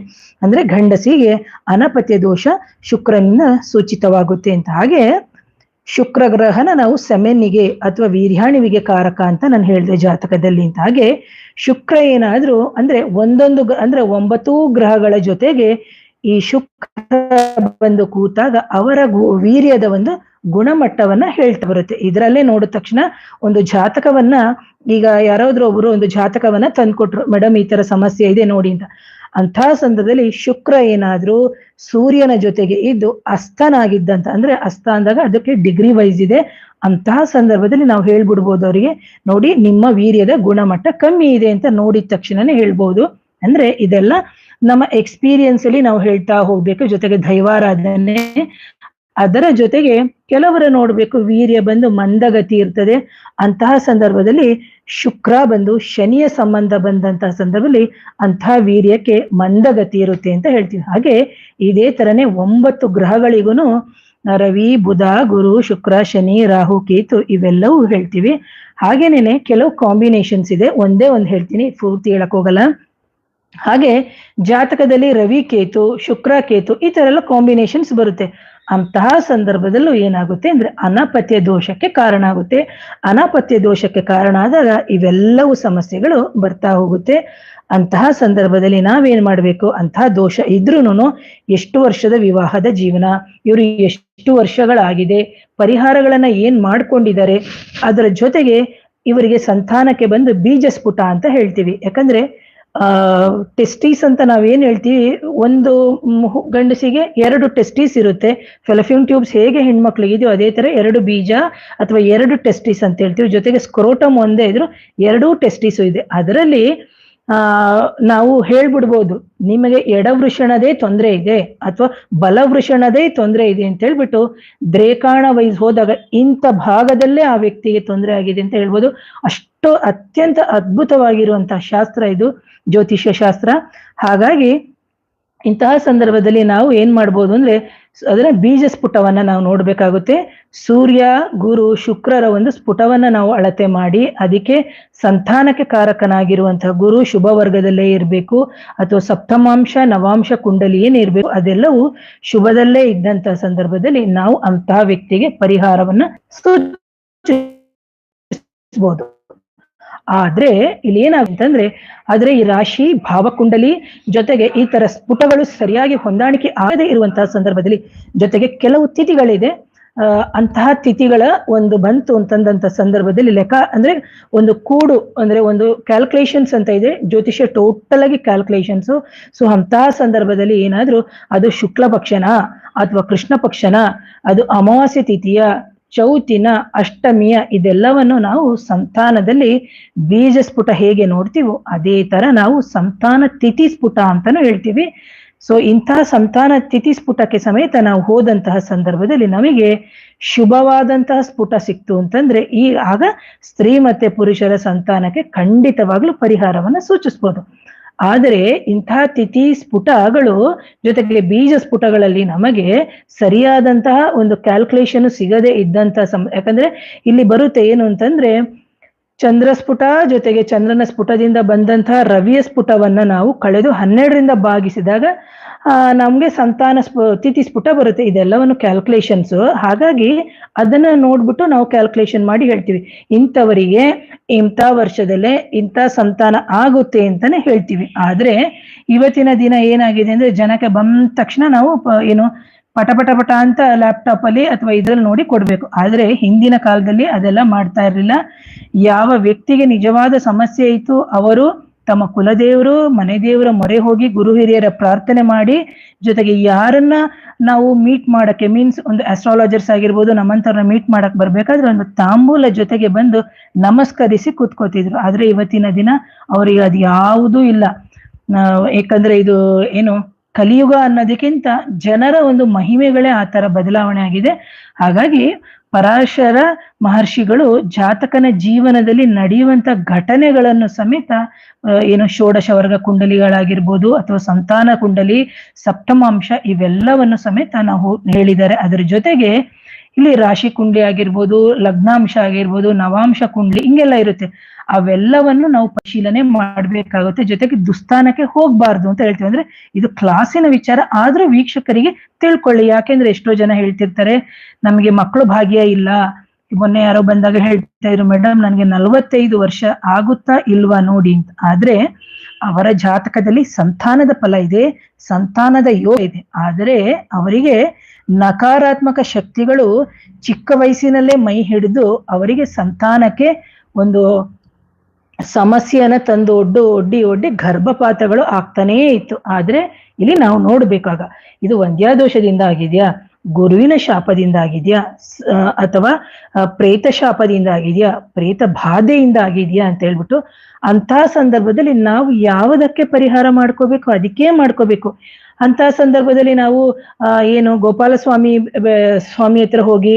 ಅಂದ್ರೆ ಗಂಡಸಿಗೆ ಅನಪತ್ಯ ದೋಷ ಶುಕ್ರನಿಂದ ಸೂಚಿತವಾಗುತ್ತೆ ಅಂತ. ಹಾಗೆ ಶುಕ್ರ ಗ್ರಹನ ನಾವು ಸೆಮೆನ್ನಿಗೆ ಅಥವಾ ವೀರ್ಯಾಣುವಿಗೆ ಕಾರಕ ಅಂತ ನಾನು ಹೇಳಿದೆ ಜಾತಕದಲ್ಲಿ ಅಂತ. ಹಾಗೆ ಶುಕ್ರ ಏನಾದ್ರೂ ಅಂದ್ರೆ ಅಂದ್ರೆ 9 ಗ್ರಹಗಳ ಜೊತೆಗೆ ಈ ಶುಕ್ರ ಬಂದು ಕೂತಾಗ ಅವರ ವೀರ್ಯದ ಒಂದು ಗುಣಮಟ್ಟವನ್ನ ಹೇಳ್ತಾ ಬರುತ್ತೆ. ಇದರಲ್ಲೇ ನೋಡಿದ ತಕ್ಷಣ ಒಂದು ಜಾತಕವನ್ನ, ಈಗ ಯಾರಾದ್ರೂ ಒಬ್ರು ಒಂದು ಜಾತಕವನ್ನ ತಂದ್ಕೊಟ್ರು, ಮೇಡಮ್ ಈ ತರ ಸಮಸ್ಯೆ ಇದೆ ನೋಡಿ ಅಂತ. ಅಂತಹ ಸಂದರ್ಭದಲ್ಲಿ ಶುಕ್ರ ಏನಾದ್ರೂ ಸೂರ್ಯನ ಜೊತೆಗೆ ಇದ್ದು ಅಸ್ತನಾಗಿದ್ದಂತ, ಅಂದ್ರೆ ಅಸ್ತ ಅಂದಾಗ ಅದಕ್ಕೆ ಡಿಗ್ರಿ ವೈಸ್ ಇದೆ. ಅಂತಹ ಸಂದರ್ಭದಲ್ಲಿ ನಾವು ಹೇಳ್ಬಿಡ್ಬೋದು ಅವರಿಗೆ, ನೋಡಿ ನಿಮ್ಮ ವೀರ್ಯದ ಗುಣಮಟ್ಟ ಕಮ್ಮಿ ಇದೆ ಅಂತ ನೋಡಿದ ತಕ್ಷಣನೇ ಹೇಳ್ಬೋದು. ಅಂದ್ರೆ ಇದೆಲ್ಲ ನಮ್ಮ ಎಕ್ಸ್ಪೀರಿಯನ್ಸ್ ಅಲ್ಲಿ ನಾವು ಹೇಳ್ತಾ ಹೋಗ್ಬೇಕು. ಜೊತೆಗೆ ದೈವಾರಾಧನೆ, ಅದರ ಜೊತೆಗೆ ಕೆಲವರ ನೋಡ್ಬೇಕು ವೀರ್ಯ ಬಂದು ಮಂದಗತಿ ಇರ್ತದೆ. ಅಂತಹ ಸಂದರ್ಭದಲ್ಲಿ ಶುಕ್ರ ಬಂದು ಶನಿಯ ಸಂಬಂಧ ಬಂದಂತಹ ಸಂದರ್ಭದಲ್ಲಿ ಅಂತಹ ವೀರ್ಯಕ್ಕೆ ಮಂದಗತಿ ಇರುತ್ತೆ ಅಂತ ಹೇಳ್ತೀವಿ. ಹಾಗೆ ಇದೇ ತರನೇ 9 ಗ್ರಹಗಳಿಗೂ ರವಿ ಬುಧ ಗುರು ಶುಕ್ರ ಶನಿ ರಾಹು ಕೇತು ಇವೆಲ್ಲವೂ ಹೇಳ್ತೀವಿ. ಹಾಗೇನೇನೆ ಕೆಲವು ಕಾಂಬಿನೇಷನ್ಸ್ ಇದೆ, ಒಂದೇ ಒಂದು ಹೇಳ್ತೀನಿ, ಪೂರ್ತಿ ಹೇಳಕ್ ಹೋಗಲ್ಲ. ಹಾಗೆ ಜಾತಕದಲ್ಲಿ ರವಿ ಕೇತು ಶುಕ್ರ ಕೇತು ಈ ತರ ಎಲ್ಲ ಕಾಂಬಿನೇಷನ್ಸ್ ಬರುತ್ತೆ. ಅಂತಹ ಸಂದರ್ಭದಲ್ಲೂ ಏನಾಗುತ್ತೆ ಅಂದ್ರೆ ಅನಪತ್ಯ ದೋಷಕ್ಕೆ ಕಾರಣ ಆಗುತ್ತೆ. ಅನಪತ್ಯ ದೋಷಕ್ಕೆ ಕಾರಣ ಆದಾಗ ಇವೆಲ್ಲವೂ ಸಮಸ್ಯೆಗಳು ಬರ್ತಾ ಹೋಗುತ್ತೆ. ಅಂತಹ ಸಂದರ್ಭದಲ್ಲಿ ನಾವೇನ್ ಮಾಡ್ಬೇಕು, ಅಂತಹ ದೋಷ ಇದ್ರೂನು ಎಷ್ಟು ವರ್ಷದ ವಿವಾಹದ ಜೀವನ, ಇವರು ಎಷ್ಟು ವರ್ಷಗಳಾಗಿದೆ, ಪರಿಹಾರಗಳನ್ನ ಏನ್ ಮಾಡ್ಕೊಂಡಿದ್ದಾರೆ, ಅದರ ಜೊತೆಗೆ ಇವರಿಗೆ ಸಂತಾನಕ್ಕೆ ಬಂದು ಬೀಜಸ್ಫುಟ ಅಂತ ಹೇಳ್ತೀವಿ. ಯಾಕಂದ್ರೆ ಟೆಸ್ಟೀಸ್ ಅಂತ ನಾವೇನ್ ಹೇಳ್ತೀವಿ, ಒಂದು ಗಂಡಸಿಗೆ 2 ಟೆಸ್ಟೀಸ್ ಇರುತ್ತೆ. ಫೆಲೋಪಿಯನ್ ಟ್ಯೂಬ್ಸ್ ಹೇಗೆ ಹೆಣ್ಮಕ್ಳಿಗೆ ಇದೆಯೋ ಅದೇ ತರ 2 ಬೀಜ ಅಥವಾ 2 ಟೆಸ್ಟೀಸ್ ಅಂತ ಹೇಳ್ತೀವಿ. ಜೊತೆಗೆ ಸ್ಕ್ರೋಟಮ್ ಒಂದೇ ಇದ್ರು 2 ಟೆಸ್ಟೀಸು ಇದೆ. ಅದರಲ್ಲಿ ನಾವು ಹೇಳ್ಬಿಡ್ಬೋದು, ನಿಮಗೆ ಎಡವೃಷಣದೇ ತೊಂದರೆ ಇದೆ ಅಥವಾ ಬಲವೃಷಣದೇ ತೊಂದರೆ ಇದೆ ಅಂತ ಹೇಳ್ಬಿಟ್ಟು ದ್ರೇಕಾಣ ವೈಸ್ ಹೋದಾಗ ಇಂಥ ಭಾಗದಲ್ಲೇ ಆ ವ್ಯಕ್ತಿಗೆ ತೊಂದರೆ ಆಗಿದೆ ಅಂತ ಹೇಳ್ಬೋದು. ಅಷ್ಟು ಅತ್ಯಂತ ಅದ್ಭುತವಾಗಿರುವಂತಹ ಶಾಸ್ತ್ರ ಇದು, ಜ್ಯೋತಿಷ್ಯ ಶಾಸ್ತ್ರ. ಹಾಗಾಗಿ ಇಂತಹ ಸಂದರ್ಭದಲ್ಲಿ ನಾವು ಏನ್ ಮಾಡ್ಬೋದು ಅಂದ್ರೆ ಅದನ್ನ ಬೀಜ ಸ್ಫುಟವನ್ನ ನಾವು ನೋಡ್ಬೇಕಾಗುತ್ತೆ. ಸೂರ್ಯ, ಗುರು, ಶುಕ್ರರ ಒಂದು ಸ್ಫುಟವನ್ನ ನಾವು ಅಳತೆ ಮಾಡಿ ಅದಕ್ಕೆ ಸಂತಾನಕ್ಕೆ ಕಾರಕನಾಗಿರುವಂತಹ ಗುರು ಶುಭ ವರ್ಗದಲ್ಲೇ ಇರಬೇಕು, ಅಥವಾ ಸಪ್ತಮಾಂಶ ನವಾಂಶ ಕುಂಡಲಿ ಏನಿರ್ಬೇಕು ಅದೆಲ್ಲವೂ ಶುಭದಲ್ಲೇ ಇದ್ದಂತಹ ಸಂದರ್ಭದಲ್ಲಿ ನಾವು ಅಂತಹ ವ್ಯಕ್ತಿಗೆ ಪರಿಹಾರವನ್ನ ಸೂಚಿಸಬಹುದು. ಆದ್ರೆ ಇಲ್ಲಿ ಏನಾಗುತ್ತಂದ್ರೆ, ಆದ್ರೆ ಈ ರಾಶಿ ಭಾವಕುಂಡಲಿ ಜೊತೆಗೆ ಈ ತರ ಸ್ಫುಟಗಳು ಸರಿಯಾಗಿ ಹೊಂದಾಣಿಕೆ ಆಗದೆ ಇರುವಂತಹ ಸಂದರ್ಭದಲ್ಲಿ, ಜೊತೆಗೆ ಕೆಲವು ತಿಥಿಗಳಿದೆ, ಅಂತಹ ತಿಥಿಗಳ ಒಂದು ಬಂತು ಅಂತಂದಂತ ಸಂದರ್ಭದಲ್ಲಿ ಲೆಕ್ಕ ಅಂದ್ರೆ ಒಂದು ಕೂಡು ಅಂದ್ರೆ ಒಂದು ಕ್ಯಾಲ್ಕುಲೇಷನ್ಸ್ ಅಂತ ಇದೆ, ಜ್ಯೋತಿಷ್ಯ ಟೋಟಲ್ ಆಗಿ ಕ್ಯಾಲ್ಕುಲೇಷನ್ಸ್. ಸೊ ಅಂತಹ ಸಂದರ್ಭದಲ್ಲಿ ಏನಾದ್ರೂ ಅದು ಶುಕ್ಲ ಪಕ್ಷನ ಅಥವಾ ಕೃಷ್ಣ ಪಕ್ಷನ, ಅದು ಅಮಾವಾಸ್ಯೆ ತಿಥಿಯ, ಚೌತಿನ, ಅಷ್ಟಮಿಯ, ಇದೆಲ್ಲವನ್ನು ನಾವು ಸಂತಾನದಲ್ಲಿ ಬೀಜ ಸ್ಫುಟ ಹೇಗೆ ನೋಡ್ತೀವೋ ಅದೇ ತರ ನಾವು ಸಂತಾನ ತಿಥಿ ಸ್ಫುಟ ಅಂತಾನು ಹೇಳ್ತೀವಿ. ಸೊ ಇಂತಹ ಸಂತಾನ ತಿಥಿ ಸ್ಫುಟಕ್ಕೆ ಸಮೇತ ನಾವು ಹೋದಂತಹ ಸಂದರ್ಭದಲ್ಲಿ ನಮಗೆ ಶುಭವಾದಂತಹ ಸ್ಫುಟ ಸಿಕ್ತು ಅಂತಂದ್ರೆ ಆಗ ಸ್ತ್ರೀ ಮತ್ತೆ ಪುರುಷರ ಸಂತಾನಕ್ಕೆ ಖಂಡಿತವಾಗ್ಲೂ ಪರಿಹಾರವನ್ನ ಸೂಚಿಸ್ಬೋದು. ಆದರೆ ಇಂತಹ ತಿಥಿ ಸ್ಫುಟಗಳು ಜೊತೆಗೆ ಬೀಜ ಸ್ಫುಟಗಳಲ್ಲಿ ನಮಗೆ ಸರಿಯಾದಂತಹ ಒಂದು ಕ್ಯಾಲ್ಕುಲೇಷನ್ ಸಿಗದೆ ಇದ್ದಂತಹ ಯಾಕಂದ್ರೆ ಇಲ್ಲಿ ಬರುತ್ತೆ ಏನು ಅಂತಂದ್ರೆ, ಚಂದ್ರ ಸ್ಫುಟ ಜೊತೆಗೆ ಚಂದ್ರನ ಸ್ಫುಟದಿಂದ ಬಂದಂತಹ ರವಿಯ ಸ್ಫುಟವನ್ನ ನಾವು ಕಳೆದು 12ರಿಂದ ಭಾಗಿಸಿದಾಗ ನಮ್ಗೆ ಸಂತಾನ ತಿಥಿ ಸ್ಫುಟ ಬರುತ್ತೆ. ಇದೆಲ್ಲವನ್ನು ಕ್ಯಾಲ್ಕುಲೇಷನ್ಸ್. ಹಾಗಾಗಿ ಅದನ್ನ ನೋಡ್ಬಿಟ್ಟು ನಾವು ಕ್ಯಾಲ್ಕುಲೇಷನ್ ಮಾಡಿ ಹೇಳ್ತೀವಿ, ಇಂಥವರಿಗೆ ಇಂಥ ವರ್ಷದಲ್ಲೇ ಇಂಥ ಸಂತಾನ ಆಗುತ್ತೆ ಅಂತಾನೆ ಹೇಳ್ತೀವಿ. ಆದ್ರೆ ಇವತ್ತಿನ ದಿನ ಏನಾಗಿದೆ ಅಂದ್ರೆ, ಜನಕ್ಕೆ ಬಂದ ತಕ್ಷಣ ನಾವು ಏನು ಪಟ ಅಂತ ಲ್ಯಾಪ್ಟಾಪ್ ಅಲ್ಲಿ ಅಥವಾ ಇದ್ರಲ್ಲಿ ನೋಡಿ ಕೊಡ್ಬೇಕು. ಆದ್ರೆ ಹಿಂದಿನ ಕಾಲದಲ್ಲಿ ಅದೆಲ್ಲ ಮಾಡ್ತಾ ಇರ್ಲಿಲ್ಲ. ಯಾವ ವ್ಯಕ್ತಿಗೆ ನಿಜವಾದ ಸಮಸ್ಯೆ ಇತ್ತು ಅವರು ತಮ್ಮ ಕುಲದೇವರು ಮನೆ ದೇವರ ಮೊರೆ ಹೋಗಿ ಗುರು ಹಿರಿಯರ ಪ್ರಾರ್ಥನೆ ಮಾಡಿ, ಜೊತೆಗೆ ಯಾರನ್ನ ನಾವು ಮೀಟ್ ಮಾಡಕ್ಕೆ ಮೀನ್ಸ್ ಒಂದು ಆಸ್ಟ್ರಾಲಜರ್ಸ್ ಆಗಿರ್ಬೋದು ನಮ್ಮಂತವ್ರನ್ನ ಮೀಟ್ ಮಾಡಕ್ ಬರ್ಬೇಕಾದ್ರೆ ಒಂದು ತಾಂಬೂಲ ಜೊತೆಗೆ ಬಂದು ನಮಸ್ಕರಿಸಿ ಕೂತ್ಕೋತಿದ್ರು. ಆದ್ರೆ ಇವತ್ತಿನ ದಿನ ಅವರಿಗೆ ಅದು ಯಾವುದೂ ಇಲ್ಲ. ಯಾಕಂದ್ರೆ ಇದು ಏನು ಕಲಿಯುಗ ಅನ್ನೋದಕ್ಕಿಂತ ಜನರ ಒಂದು ಮಹಿಮೆಗಳೇ ಆ ತರ ಬದಲಾವಣೆ ಆಗಿದೆ. ಹಾಗಾಗಿ ಪರಾಶರ ಮಹರ್ಷಿಗಳು ಜಾತಕನ ಜೀವನದಲ್ಲಿ ನಡೆಯುವಂತ ಘಟನೆಗಳನ್ನು ಸಮೇತ ಏನು ಷೋಡಶ ವರ್ಗ ಕುಂಡಲಿಗಳಾಗಿರ್ಬೋದು ಅಥವಾ ಸಂತಾನ ಕುಂಡಲಿ, ಸಪ್ತಮಾಂಶ, ಇವೆಲ್ಲವನ್ನು ಸಮೇತ ನಾವು ಹೇಳಿದ್ದಾರೆ. ಅದರ ಜೊತೆಗೆ ಇಲ್ಲಿ ರಾಶಿ ಕುಂಡಲಿ ಆಗಿರ್ಬೋದು, ಲಗ್ನಾಂಶ ಆಗಿರ್ಬೋದು, ನವಾಂಶ ಕುಂಡಲಿ ಹಿಂಗೆಲ್ಲ ಇರುತ್ತೆ. ಅವೆಲ್ಲವನ್ನು ನಾವು ಪರಿಶೀಲನೆ ಮಾಡ್ಬೇಕಾಗುತ್ತೆ. ಜೊತೆಗೆ ದುಸ್ಥಾನಕ್ಕೆ ಹೋಗ್ಬಾರ್ದು ಅಂತ ಹೇಳ್ತೀವಿ. ಅಂದ್ರೆ ಇದು ಕ್ಲಾಸಿನ ವಿಚಾರ, ಆದ್ರೂ ವೀಕ್ಷಕರಿಗೆ ತಿಳ್ಕೊಳ್ಳಿ. ಯಾಕೆಂದ್ರೆ ಎಷ್ಟೋ ಜನ ಹೇಳ್ತಿರ್ತಾರೆ ನಮಗೆ ಮಕ್ಕಳು ಭಾಗ್ಯ ಇಲ್ಲ. ಮೊನ್ನೆ ಯಾರೋ ಬಂದಾಗ ಹೇಳ್ತಾ ಇದ್ರು, ಮೇಡಮ್ ನನ್ಗೆ 45 ವರ್ಷ ಆಗುತ್ತಾ ಇಲ್ವಾ ನೋಡಿ ಅಂತ. ಆದ್ರೆ ಅವರ ಜಾತಕದಲ್ಲಿ ಸಂತಾನದ ಫಲ ಇದೆ, ಸಂತಾನದ ಯೋಗ ಇದೆ. ಆದರೆ ಅವರಿಗೆ ನಕಾರಾತ್ಮಕ ಶಕ್ತಿಗಳು ಚಿಕ್ಕ ವಯಸ್ಸಿನಲ್ಲೇ ಮೈ ಹಿಡಿದು ಅವರಿಗೆ ಸಂತಾನಕ್ಕೆ ಒಂದು ಸಮಸ್ಯೆಯನ್ನ ತಂದು ಒಡ್ಡಿ ಗರ್ಭಪಾತಗಳು ಆಗ್ತಾನೇ ಇತ್ತು. ಆದ್ರೆ ಇಲ್ಲಿ ನಾವು ನೋಡ್ಬೇಕಾಗ ಇದು ವಂದ್ಯಾದೋಷದಿಂದ ಆಗಿದ್ಯಾ, ಗುರುವಿನ ಶಾಪದಿಂದ ಆಗಿದ್ಯಾ, ಅಥವಾ ಪ್ರೇತ ಶಾಪದಿಂದ ಆಗಿದ್ಯಾ, ಪ್ರೇತ ಬಾಧೆಯಿಂದ ಆಗಿದ್ಯಾ ಅಂತ ಹೇಳ್ಬಿಟ್ಟು ಅಂತಹ ಸಂದರ್ಭದಲ್ಲಿ ನಾವು ಯಾವುದಕ್ಕೆ ಪರಿಹಾರ ಮಾಡ್ಕೋಬೇಕು ಅದಕ್ಕೆ ಮಾಡ್ಕೋಬೇಕು. ಅಂತಹ ಸಂದರ್ಭದಲ್ಲಿ ನಾವು ಏನು ಗೋಪಾಲ ಸ್ವಾಮಿ ಹತ್ರ ಹೋಗಿ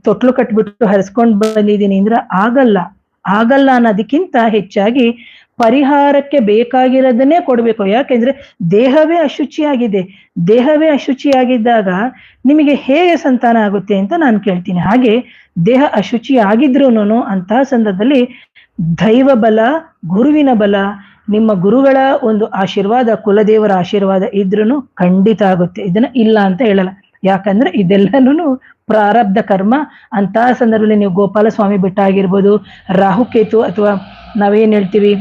ತೊಟ್ಲು ಕಟ್ಬಿಟ್ಟು ಹರಿಸ್ಕೊಂಡ್ ಬಂದಿದ್ದೀನಿ ಅಂದ್ರೆ ಆಗಲ್ಲ ಅನ್ನೋದಕ್ಕಿಂತ ಹೆಚ್ಚಾಗಿ ಪರಿಹಾರಕ್ಕೆ ಬೇಕಾಗಿರೋದನ್ನೇ ಕೊಡ್ಬೇಕು. ಯಾಕೆಂದ್ರೆ ದೇಹವೇ ಅಶುಚಿಯಾಗಿದ್ದಾಗ ನಿಮಗೆ ಹೇಗೆ ಸಂತಾನ ಆಗುತ್ತೆ ಅಂತ ನಾನು ಕೇಳ್ತೀನಿ. ಹಾಗೆ ದೇಹ ಅಶುಚಿ ಆಗಿದ್ರೂನು ಅಂತಹ ಸಂದರ್ಭದಲ್ಲಿ ದೈವ ಬಲ, ಗುರುವಿನ ಬಲ, ನಿಮ್ಮ ಗುರುಗಳ ಒಂದು ಆಶೀರ್ವಾದ, ಕುಲದೇವರ ಆಶೀರ್ವಾದ ಇದ್ರೂ ಖಂಡಿತ ಆಗುತ್ತೆ. ಇದನ್ನ ಇಲ್ಲ ಅಂತ ಹೇಳಲ್ಲ. ಯಾಕಂದ್ರೆ ಇದೆಲ್ಲನೂ ಪ್ರಾರಬ್ಧ ಕರ್ಮ. ಅಂತಹ ಸಂದರ್ಭದಲ್ಲಿ ನೀವು ಗೋಪಾಲ ಸ್ವಾಮಿ ಬೆಟ್ಟ ಆಗಿರ್ಬೋದು, ರಾಹುಕೇತು ಅಥವಾ ನಾವೇನ್ ಹೇಳ್ತೀವಿ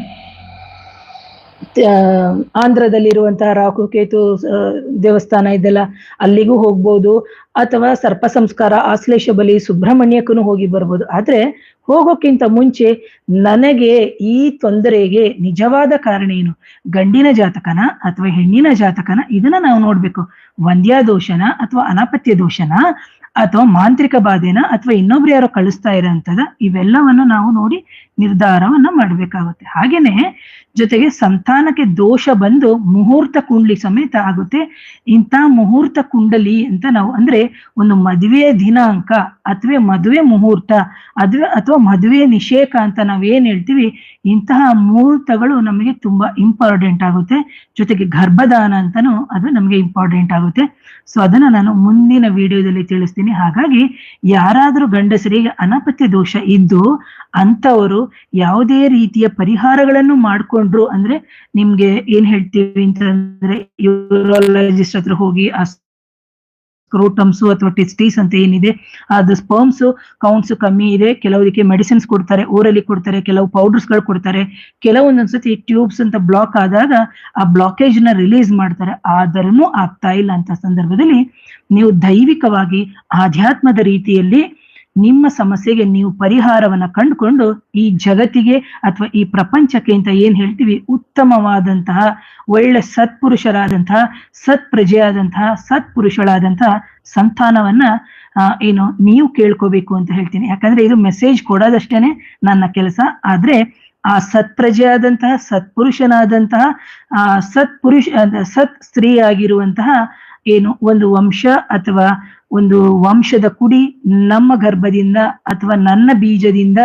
ಆಂಧ್ರದಲ್ಲಿರುವಂತಹ ರಾಹುಕೇತು ದೇವಸ್ಥಾನ ಇದೆಲ್ಲ, ಅಲ್ಲಿಗೂ ಹೋಗ್ಬೋದು. ಅಥವಾ ಸರ್ಪ ಸಂಸ್ಕಾರ, ಆಶ್ಲೇಷ ಬಲಿ, ಸುಬ್ರಹ್ಮಣ್ಯಕ್ಕೂ ಹೋಗಿ ಬರ್ಬೋದು. ಆದ್ರೆ ಹೋಗೋಕ್ಕಿಂತ ಮುಂಚೆ ನನಗೆ ಈ ತೊಂದರೆಗೆ ನಿಜವಾದ ಕಾರಣ ಏನು, ಗಂಡಿನ ಜಾತಕನ ಅಥವಾ ಹೆಣ್ಣಿನ ಜಾತಕನ, ಇದನ್ನ ನಾವು ನೋಡ್ಬೇಕು. ವಂದ್ಯಾದೋಷನ ಅಥವಾ ಅನಾಪತ್ಯ ದೋಷನ ಅಥವಾ ಮಾಂತ್ರಿಕ ಬಾಧೆನ ಅಥವಾ ಇನ್ನೊಬ್ರು ಯಾರೋ ಕಳಿಸ್ತಾ ಇರೋಂಥದ, ಇವೆಲ್ಲವನ್ನು ನಾವು ನೋಡಿ ನಿರ್ಧಾರವನ್ನ ಮಾಡ್ಬೇಕಾಗುತ್ತೆ. ಹಾಗೇನೆ ಜೊತೆಗೆ ಸಂತಾನಕ್ಕೆ ದೋಷ ಬಂದು ಮುಹೂರ್ತ ಕುಂಡ್ಲಿ ಸಮೇತ ಆಗುತ್ತೆ. ಇಂಥ ಮುಹೂರ್ತ ಕುಂಡಲಿ ಅಂತ ನಾವು ಅಂದ್ರೆ ಒಂದು ಮದುವೆಯ ದಿನಾಂಕ ಅಥವಾ ಮದುವೆ ಮುಹೂರ್ತ ಅಥವಾ ಮದುವೆ ನಿಷೇಕ ಅಂತ ನಾವೇನ್ ಹೇಳ್ತೀವಿ, ಇಂತಹ ಮುಹೂರ್ತಗಳು ನಮಗೆ ತುಂಬಾ ಇಂಪಾರ್ಟೆಂಟ್ ಆಗುತ್ತೆ. ಜೊತೆಗೆ ಗರ್ಭದಾನ ಅಂತಾನು ಅದು ನಮಗೆ ಇಂಪಾರ್ಟೆಂಟ್ ಆಗುತ್ತೆ. ಸೊ ಅದನ್ನ ನಾನು ಮುಂದಿನ ವಿಡಿಯೋದಲ್ಲಿ ತಿಳಿಸ್ತೀನಿ. ಹಾಗಾಗಿ ಯಾರಾದ್ರೂ ಗಂಡಸರಿಗೆ ಅನಪತ್ಯ ದೋಷ ಇದ್ದು ಅಂತವರು ಯಾವುದೇ ರೀತಿಯ ಪರಿಹಾರಗಳನ್ನು ಮಾಡ್ಕೊಂಡ್ರು ಅಂದ್ರೆ ನಿಮ್ಗೆ ಏನ್ ಹೇಳ್ತೀವಿ ಅಂತಂದ್ರೆ ಯೂರಾಲಜಿಸ್ಟ್ ಹತ್ರ ಹೋಗಿ ಆ ಸ್ಕ್ರೋಟಮ್ಸ್ ಅಥವಾ ಟೆಸ್ಟಿಸ್ ಅಂತ ಏನಿದೆ ಅದು ಸ್ಪರ್ಮ್ಸ್ ಕೌಂಟ್ಸ್ ಕಮ್ಮಿ ಇದೆ, ಕೆಲವರಿಗೆ ಮೆಡಿಸಿನ್ಸ್ ಕೊಡ್ತಾರೆ, ಓರಲಿ ಕೊಡ್ತಾರೆ, ಕೆಲವು ಪೌಡರ್ಸ್ ಗಳು ಕೊಡ್ತಾರೆ, ಕೆಲವೊಂದೊಂದ್ಸತಿ ಟ್ಯೂಬ್ಸ್ ಅಂತ ಬ್ಲಾಕ್ ಆದಾಗ ಆ ಬ್ಲಾಕೇಜ್ ನ ರಿಲೀಸ್ ಮಾಡ್ತಾರೆ, ಆದರೂ ಆಗ್ತಾ ಇಲ್ಲ ಅಂತ ಸಂದರ್ಭದಲ್ಲಿ ನೀವು ದೈವಿಕವಾಗಿ ಆಧ್ಯಾತ್ಮದ ರೀತಿಯಲ್ಲಿ ನಿಮ್ಮ ಸಮಸ್ಯೆಗೆ ನೀವು ಪರಿಹಾರವನ್ನ ಕಂಡುಕೊಂಡು ಈ ಜಗತ್ತಿಗೆ ಅಥವಾ ಈ ಪ್ರಪಂಚಕ್ಕೆ ಅಂತ ಏನ್ ಹೇಳ್ತೀವಿ ಉತ್ತಮವಾದಂತಹ ಒಳ್ಳೆ ಸತ್ಪುರುಷರಾದಂತಹ ಸತ್ಪ್ರಜೆಯಾದಂತಹ ಸತ್ಪುರುಷಳಾದಂತಹ ಸಂತಾನವನ್ನ ಏನು ನೀವು ಕೇಳ್ಕೋಬೇಕು ಅಂತ ಹೇಳ್ತೀನಿ. ಯಾಕಂದ್ರೆ ಇದು ಮೆಸೇಜ್ ಕೊಡೋದಷ್ಟೇನೆ ನನ್ನ ಕೆಲಸ. ಆದ್ರೆ ಆ ಸತ್ಪ್ರಜೆಯಾದಂತಹ ಸತ್ಪುರುಷನಾದಂತಹ ಸತ್ ಸ್ತ್ರೀ ಆಗಿರುವಂತಹ ಏನು ಒಂದು ವಂಶ ಅಥವಾ ಒಂದು ವಂಶದ ಕುಡಿ ನಮ್ಮ ಗರ್ಭದಿಂದ ಅಥವಾ ನನ್ನ ಬೀಜದಿಂದ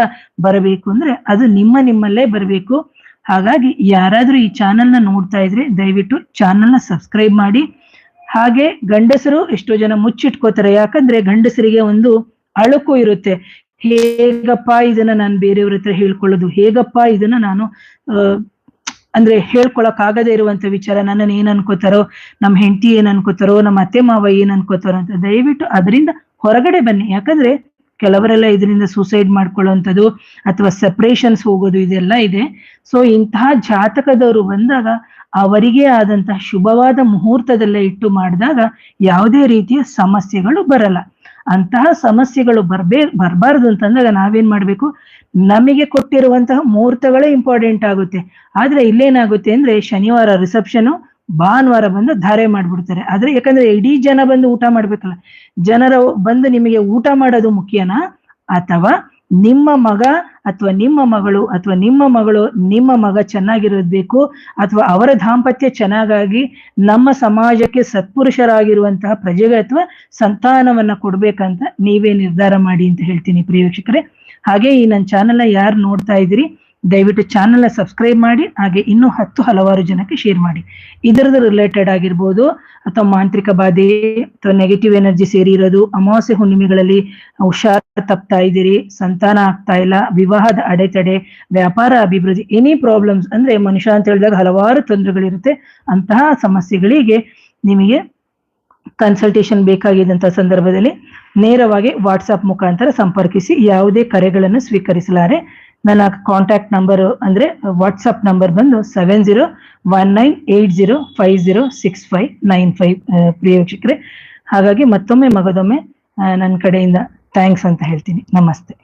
ಬರಬೇಕು ಅಂದ್ರೆ ಅದು ನಿಮ್ಮಲ್ಲೇ ಬರಬೇಕು. ಹಾಗಾಗಿ ಯಾರಾದ್ರೂ ಈ ಚಾನೆಲ್ನ ನೋಡ್ತಾ ಇದ್ರೆ ದಯವಿಟ್ಟು ಚಾನೆಲ್ನ ಸಬ್ಸ್ಕ್ರೈಬ್ ಮಾಡಿ. ಹಾಗೆ ಗಂಡಸರು ಎಷ್ಟೋ ಜನ ಮುಚ್ಚಿಟ್ಕೋತಾರೆ, ಯಾಕಂದ್ರೆ ಗಂಡಸರಿಗೆ ಒಂದು ಅಳುಕು ಇರುತ್ತೆ, ಹೇಗಪ್ಪ ಇದನ್ನ ನಾನು ಬೇರೆಯವ್ರ ಹತ್ರ ಹೇಳ್ಕೊಳ್ಳೋದು, ಹೇಗಪ್ಪ ಇದನ್ನ ನಾನು ಅಂದ್ರೆ ಹೇಳ್ಕೊಳಕ್ ಆಗದೆ ಇರುವಂತ ವಿಚಾರ, ನನ್ನನ್ನು ಏನ್ ಅನ್ಕೋತಾರೋ, ನಮ್ಮ ಹೆಂಡತಿ ಏನ್ ಅನ್ಕೋತಾರೋ, ನಮ್ಮ ಅತ್ತೆ ಮಾವ ಏನ್ ಅನ್ಕೋತಾರೋ ಅಂತ. ದಯವಿಟ್ಟು ಅದರಿಂದ ಹೊರಗಡೆ ಬನ್ನಿ. ಯಾಕಂದ್ರೆ ಕೆಲವರೆಲ್ಲ ಇದರಿಂದ ಸೂಸೈಡ್ ಮಾಡ್ಕೊಳ್ಳುವಂಥದ್ದು ಅಥವಾ ಸೆಪರೇಷನ್ಸ್ ಹೋಗೋದು ಇದೆಲ್ಲ ಇದೆ. ಸೊ ಇಂತಹ ಜಾತಕದವರು ಬಂದಾಗ ಅವರಿಗೆ ಆದಂತಹ ಶುಭವಾದ ಮುಹೂರ್ತದಲ್ಲೇ ಇಟ್ಟು ಮಾಡಿದಾಗ ಯಾವುದೇ ರೀತಿಯ ಸಮಸ್ಯೆಗಳು ಬರಲ್ಲ. ಅಂತಹ ಸಮಸ್ಯೆಗಳು ಬರಬಾರ್ದು ಅಂತಂದಾಗ ನಾವೇನ್ ಮಾಡ್ಬೇಕು, ನಮಗೆ ಕೊಟ್ಟಿರುವಂತಹ ಮುಹೂರ್ತಗಳೇ ಇಂಪಾರ್ಟೆಂಟ್ ಆಗುತ್ತೆ. ಆದ್ರೆ ಇಲ್ಲೇನಾಗುತ್ತೆ ಅಂದ್ರೆ ಶನಿವಾರ ರಿಸೆಪ್ಷನ್, ಭಾನುವಾರ ಬಂದು ಧಾರೆ ಮಾಡ್ಬಿಡ್ತಾರೆ. ಆದ್ರೆ ಯಾಕಂದ್ರೆ ಇಡೀ ಜನ ಬಂದು ಊಟ ಮಾಡ್ಬೇಕಲ್ಲ, ಜನರ ಬಂದು ನಿಮಗೆ ಊಟ ಮಾಡೋದು ಮುಖ್ಯನಾ, ಅಥವಾ ನಿಮ್ಮ ಮಗ ಅಥವಾ ನಿಮ್ಮ ಮಗಳು ಅಥವಾ ನಿಮ್ಮ ಮಗ ಚೆನ್ನಾಗಿರಬೇಕು, ಅಥವಾ ಅವರ ದಾಂಪತ್ಯ ಚೆನ್ನಾಗಾಗಿ ನಮ್ಮ ಸಮಾಜಕ್ಕೆ ಸತ್ಪುರುಷರಾಗಿರುವಂತಹ ಪ್ರಜೆಗೆ ಅಥವಾ ಸಂತಾನವನ್ನ ಕೊಡ್ಬೇಕಂತ ನೀವೇ ನಿರ್ಧಾರ ಮಾಡಿ ಅಂತ ಹೇಳ್ತೀನಿ ಪ್ರಿಯ ವೀಕ್ಷಕರೇ. ಹಾಗೆ ಈ ನನ್ನ ಚಾನೆಲ್ನ ಯಾರು ನೋಡ್ತಾ ಇದ್ದೀರಿ ದಯವಿಟ್ಟು ಚಾನೆಲ್ನ ಸಬ್ಸ್ಕ್ರೈಬ್ ಮಾಡಿ. ಹಾಗೆ ಇನ್ನೂ ಹಲವಾರು ಜನಕ್ಕೆ ಶೇರ್ ಮಾಡಿ. ಇದರದ್ದು ರಿಲೇಟೆಡ್ ಆಗಿರ್ಬೋದು ಅಥವಾ ಮಾಂತ್ರಿಕ ಬಾಧೆ ಅಥವಾ ನೆಗೆಟಿವ್ ಎನರ್ಜಿ ಸೇರಿರೋದು, ಅಮಾವಾಸ್ಯೆ ಹುಣ್ಣಿಮೆಗಳಲ್ಲಿ ಹುಷಾರ್ ತಪ್ತಾ ಇದ್ದೀರಿ, ಸಂತಾನ ಆಗ್ತಾ ಇಲ್ಲ, ವಿವಾಹದ ಅಡೆತಡೆ, ವ್ಯಾಪಾರ ಅಭಿವೃದ್ಧಿ, ಎನಿ ಪ್ರಾಬ್ಲಮ್ಸ್ ಅಂದ್ರೆ ಮನುಷ್ಯ ಅಂತ ಹೇಳಿದಾಗ ಹಲವಾರು ತೊಂದರೆಗಳಿರುತ್ತೆ. ಅಂತಹ ಸಮಸ್ಯೆಗಳಿಗೆ ನಿಮಗೆ ಕನ್ಸಲ್ಟೇಷನ್ ಬೇಕಾಗಿದ್ದಂತಹ ಸಂದರ್ಭದಲ್ಲಿ ನೇರವಾಗಿ ವಾಟ್ಸ್ಆಪ್ ಮುಖಾಂತರ ಸಂಪರ್ಕಿಸಿ. ಯಾವುದೇ ಕರೆಗಳನ್ನು ಸ್ವೀಕರಿಸಲಾರೆ. ನನ್ನ ಕಾಂಟ್ಯಾಕ್ಟ್ ನಂಬರ್ ಅಂದ್ರೆ ವಾಟ್ಸಪ್ ನಂಬರ್ ಬಂದು 701980506595 ಪ್ರಿಯ ವೀಕ್ಷಕರೇ. ಹಾಗಾಗಿ ಮತ್ತೊಮ್ಮೆ ಮಗದೊಮ್ಮೆ ನನ್ನ ಕಡೆಯಿಂದ ಥ್ಯಾಂಕ್ಸ್ ಅಂತ ಹೇಳ್ತೀನಿ. ನಮಸ್ತೆ.